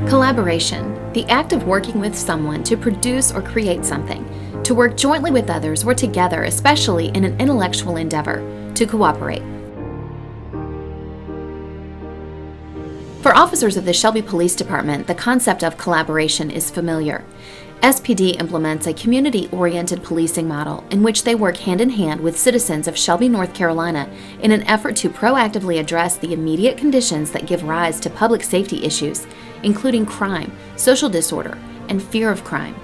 Collaboration, the act of working with someone to produce or create something, to work jointly with others or together, especially in an intellectual endeavor, to cooperate. For officers of the Shelby Police Department, the concept of collaboration is familiar. SPD implements a community-oriented policing model in which they work hand-in-hand with citizens of Shelby, North Carolina in an effort to proactively address the immediate conditions that give rise to public safety issues, including crime, social disorder, and fear of crime.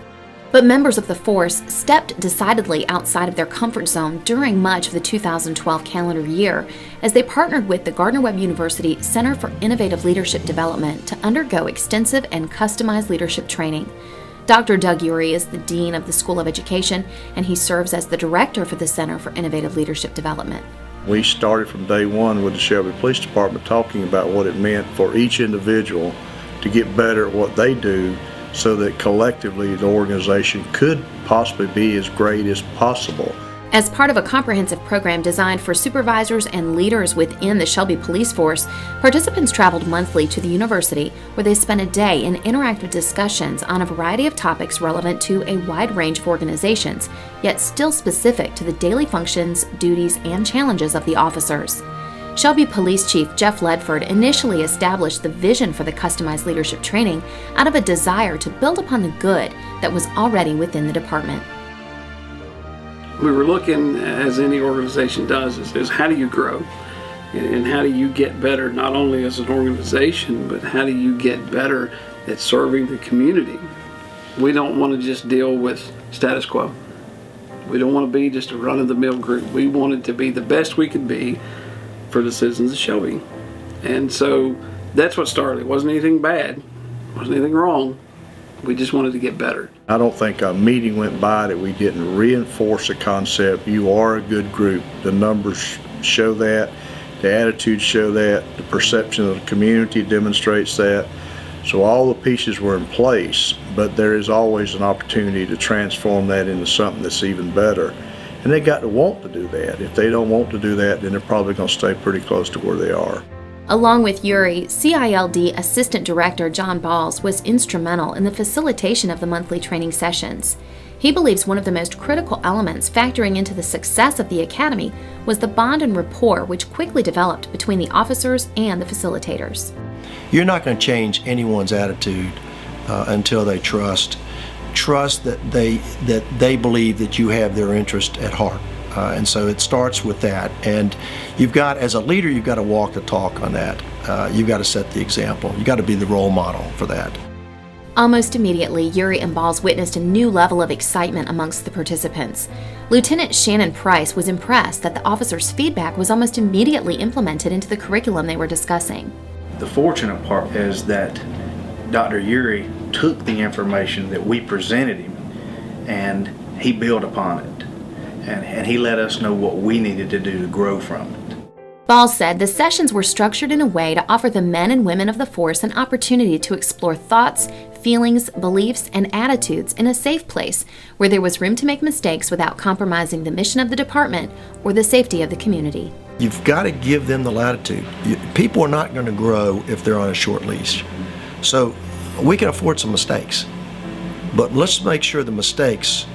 But members of the force stepped decidedly outside of their comfort zone during much of the 2012 calendar year as they partnered with the Gardner-Webb University Center for Innovative Leadership Development to undergo extensive and customized leadership training. Dr. Doug Urey is the Dean of the School of Education, and he serves as the Director for the Center for Innovative Leadership Development. We started from day one with the Shelby Police Department talking about what it meant for each individual to get better at what they do so that collectively the organization could possibly be as great as possible. As part of a comprehensive program designed for supervisors and leaders within the Shelby Police Force, participants traveled monthly to the university where they spent a day in interactive discussions on a variety of topics relevant to a wide range of organizations, yet still specific to the daily functions, duties, and challenges of the officers. Shelby Police Chief Jeff Ledford initially established the vision for the customized leadership training out of a desire to build upon the good that was already within the department. We were looking, as any organization does, is how do you grow? And how do you get better, not only as an organization, but how do you get better at serving the community? We don't want to just deal with status quo. We don't want to be just a run-of-the-mill group. We wanted to be the best we could be for the citizens of Shelby. And so that's what started. It wasn't anything bad. It wasn't anything wrong. We just wanted to get better. I don't think a meeting went by that we didn't reinforce the concept. You are a good group. The numbers show that. The attitudes show that. The perception of the community demonstrates that. So all the pieces were in place, but there is always an opportunity to transform that into something that's even better. And they got to want to do that. If they don't want to do that, then they're probably going to stay pretty close to where they are. Along with Urey, CILD Assistant Director John Balls was instrumental in the facilitation of the monthly training sessions. He believes one of the most critical elements factoring into the success of the Academy was the bond and rapport which quickly developed between the officers and the facilitators. You're not going to change anyone's attitude until they trust that they believe that you have their interest at heart. And so it starts with that, and you've got, as a leader, you've got to walk the talk on that. You've got to set the example. You've got to be the role model for that. Almost immediately, Urey and Balls witnessed a new level of excitement amongst the participants. Lieutenant Shannon Price was impressed that the officers' feedback was almost immediately implemented into the curriculum they were discussing. The fortunate part is that Dr. Urey took the information that we presented him and he built upon it. And he let us know what we needed to do to grow from it. Balls said the sessions were structured in a way to offer the men and women of the force an opportunity to explore thoughts, feelings, beliefs, and attitudes in a safe place where there was room to make mistakes without compromising the mission of the department or the safety of the community. You've got to give them the latitude. People are not going to grow if they're on a short leash. So we can afford some mistakes, but let's make sure the mistakes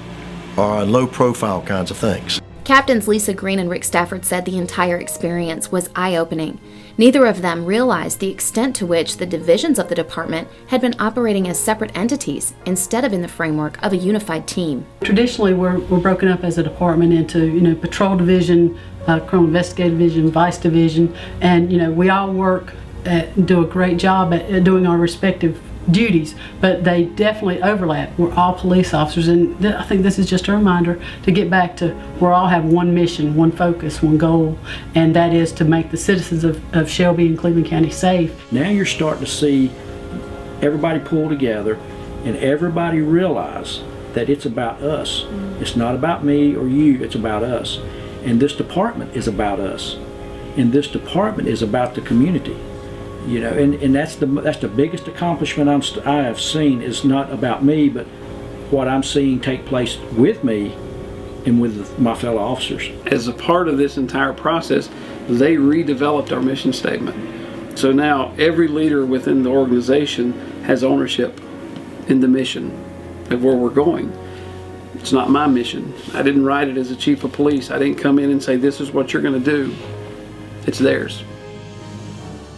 are low-profile kinds of things. Captains Lisa Green and Rick Stafford said the entire experience was eye-opening. Neither of them realized the extent to which the divisions of the department had been operating as separate entities instead of in the framework of a unified team. Traditionally, we're broken up as a department into, patrol division, criminal investigative division, vice division, and, we all work and do a great job at doing our respective duties, but they definitely overlap. We're all police officers, and I think this is just a reminder to get back to we all have one mission, one focus, one goal, and that is to make the citizens of Shelby and Cleveland County safe. Now you're starting to see everybody pull together and everybody realize that it's about us. It's not about me or you, it's about us. And this department is about us. And this department is about the community. And that's the biggest accomplishment I have seen. Is not about me, but what I'm seeing take place with me and with my fellow officers. As a part of this entire process, they redeveloped our mission statement. So now every leader within the organization has ownership in the mission of where we're going. It's not my mission. I didn't write it as a chief of police. I didn't come in and say, this is what you're going to do. It's theirs.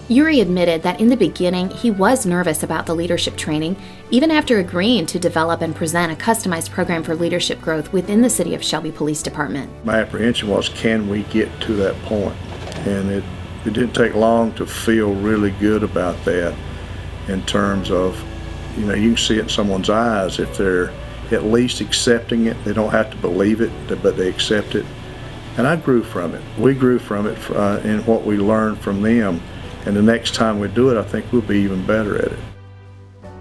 Yuri admitted that in the beginning he was nervous about the leadership training, even after agreeing to develop and present a customized program for leadership growth within the City of Shelby Police Department. My apprehension was, can we get to that point? And it didn't take long to feel really good about that, in terms of, you can see it in someone's eyes if they're at least accepting it. They don't have to believe it, but they accept it. And I grew from it. We grew from it in what we learned from them. And the next time we do it, I think we'll be even better at it.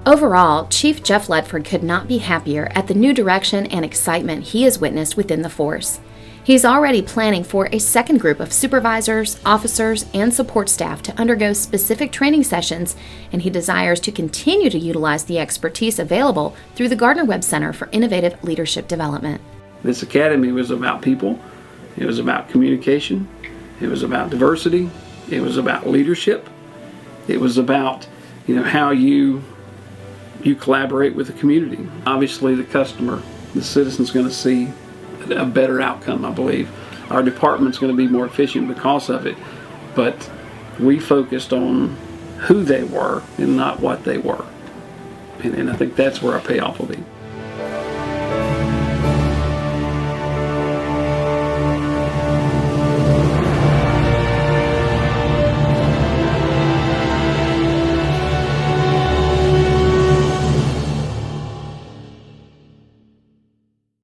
Overall, Chief Jeff Ledford could not be happier at the new direction and excitement he has witnessed within the force. He's already planning for a second group of supervisors, officers, and support staff to undergo specific training sessions, and he desires to continue to utilize the expertise available through the Gardner-Webb Center for Innovative Leadership Development. This academy was about people. It was about communication. It was about diversity. It was about leadership. It was about, how you collaborate with the community. Obviously, the customer, the citizen's going to see a better outcome, I believe. Our department's going to be more efficient because of it, but we focused on who they were and not what they were. And I think that's where our payoff will be.